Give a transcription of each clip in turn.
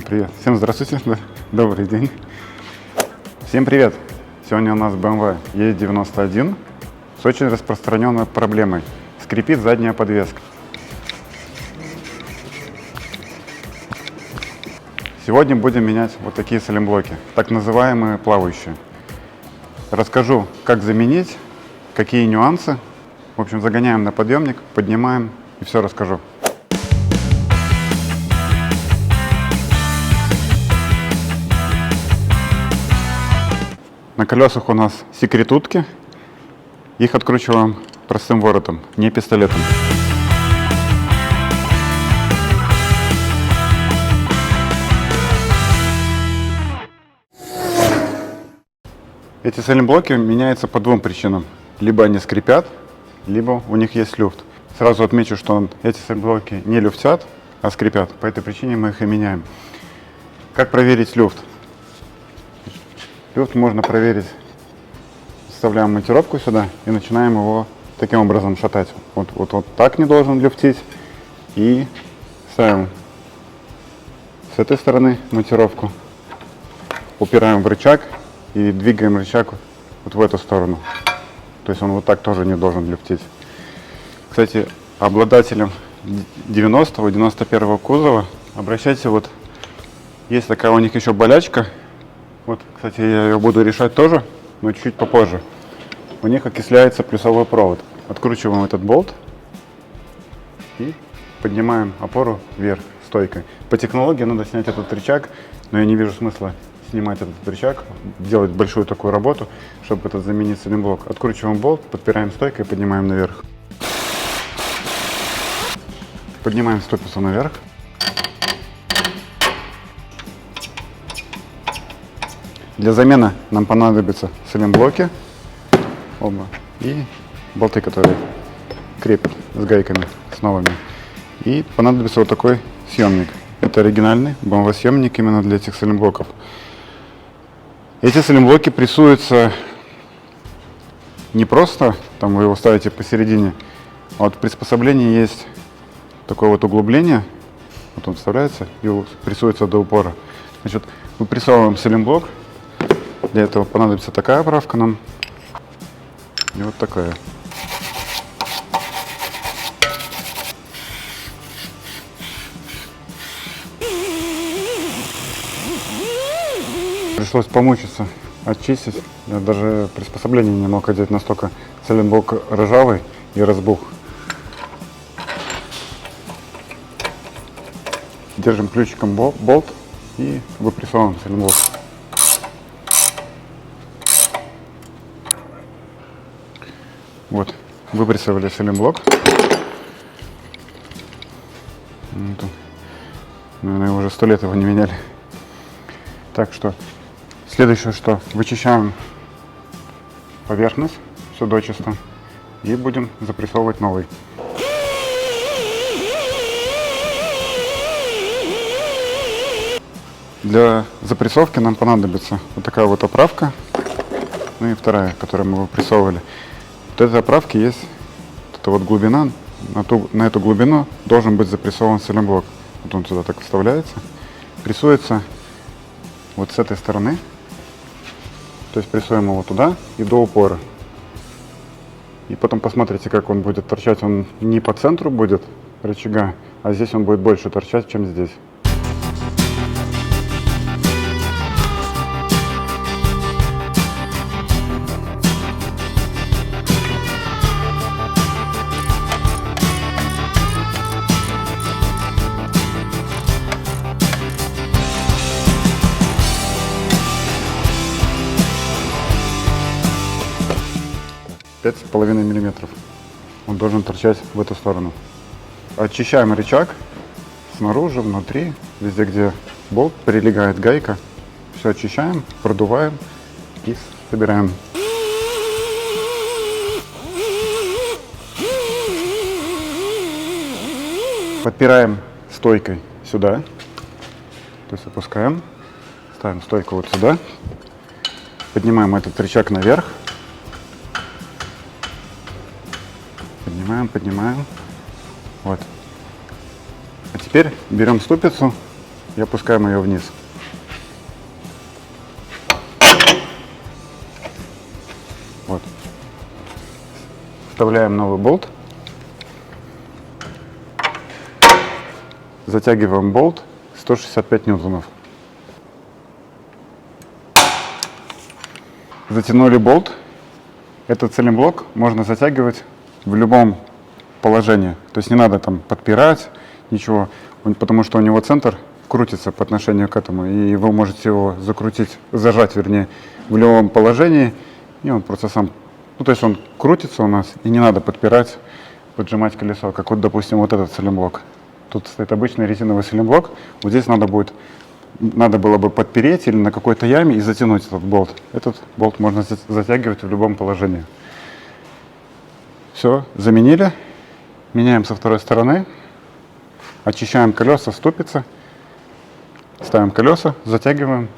Привет. Всем здравствуйте. Добрый день. Всем привет. Сегодня у нас BMW E91 с очень распространенной проблемой. Скрипит задняя подвеска. Сегодня будем менять вот такие салимблоки, так называемые плавающие. Расскажу, как заменить, какие нюансы. В общем, загоняем на подъемник, поднимаем и все расскажу. На колесах у нас секретутки. Их откручиваем простым воротом, не пистолетом. Эти салимблоки меняются по двум причинам. Либо они скрипят, либо у них есть люфт. Сразу отмечу, что эти салимблоки не люфтят, а скрипят. По этой причине мы их и меняем. Как проверить люфт? Люфт можно проверить. Вставляем монтировку сюда и начинаем его таким образом шатать. Вот так не должен люфтить. И ставим с этой стороны монтировку. Упираем в рычаг и двигаем рычаг вот в эту сторону. То есть он вот так тоже не должен люфтить. Кстати, обладателям 90-го, 91-го кузова обращайте, вот есть такая у них еще болячка. Вот, кстати, я ее буду решать тоже, но чуть попозже. У них окисляется плюсовой провод. Откручиваем этот болт и поднимаем опору вверх стойкой. По технологии надо снять этот рычаг, но я не вижу смысла снимать этот рычаг, делать большую такую работу, чтобы этот заменить салимблок. Откручиваем болт, подпираем стойкой и поднимаем наверх. Поднимаем ступицу наверх. Для замены нам понадобятся салимблоки оба и болты, которые крепят с гайками, с новыми. И понадобится вот такой съемник. Это оригинальный BMW съемник именно для этих салимблоков. Эти салимблоки прессуются не просто, там вы его ставите посередине, а вот в приспособлении есть такое вот углубление, вот он вставляется и прессуется до упора. Значит, выпрессовываем салимблок. Для этого понадобится такая оправка нам и вот такая. Пришлось помучиться, очистить. Я даже приспособление не мог одеть, настолько салимблок ржавый и разбух. Держим ключиком болт и выпрессовываем салимблок. Вот, выпрессовали салимблок. Наверное, уже 100 лет его не меняли. Так что, следующее, что вычищаем поверхность, все дочисто, и будем запрессовывать новый. Для запрессовки нам понадобится вот такая вот оправка, ну и вторая, которую мы выпрессовывали. Вот этой оправки есть вот эта вот глубина, на эту глубину должен быть запрессован салимблок. Вот он сюда так вставляется, прессуется вот с этой стороны, то есть прессуем его туда и до упора. И потом посмотрите, как он будет торчать. Он не по центру будет рычага, а здесь он будет больше торчать, чем здесь. Пять с половиной миллиметров. Он должен торчать в эту сторону. Очищаем рычаг снаружи, внутри, везде, где болт, прилегает гайка. Все очищаем, продуваем и собираем. Подпираем стойкой сюда. То есть опускаем, ставим стойку вот сюда. Поднимаем этот рычаг наверх. Поднимаем. Вот. А теперь берем ступицу и опускаем ее вниз. Вот. Вставляем новый болт. Затягиваем болт 165 ньютонов. Затянули болт. Этот цилинблок можно затягивать в любом положении. То есть не надо там подпирать, ничего, потому что у него центр крутится по отношению к этому, и вы можете его закрутить, зажать, вернее, в любом положении, и он просто сам, ну то есть он крутится у нас, и не надо подпирать, поджимать колесо, как вот, допустим, вот этот цилинблок. Тут стоит обычный резиновый цилинблок, вот здесь надо было бы подпереть или на какой-то яме и затянуть этот болт. Этот болт можно затягивать в любом положении. Все, заменили. Меняем со второй стороны. Очищаем колеса, ступицы. Ставим колеса, затягиваем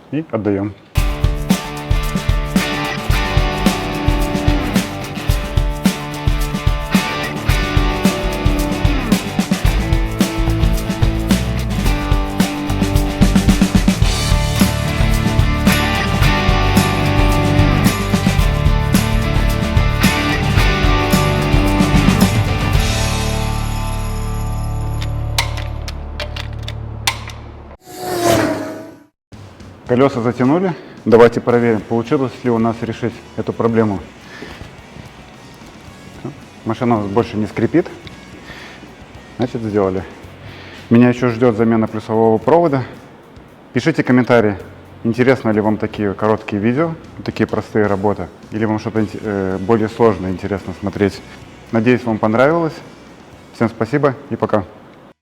и отдаем. Колеса затянули. Давайте проверим, получилось ли у нас решить эту проблему. Машина у нас больше не скрипит. Значит, сделали. Меня еще ждет замена плюсового провода. Пишите комментарии, интересно ли вам такие короткие видео, такие простые работы, или вам что-то более сложное интересно смотреть. Надеюсь, вам понравилось. Всем спасибо и пока.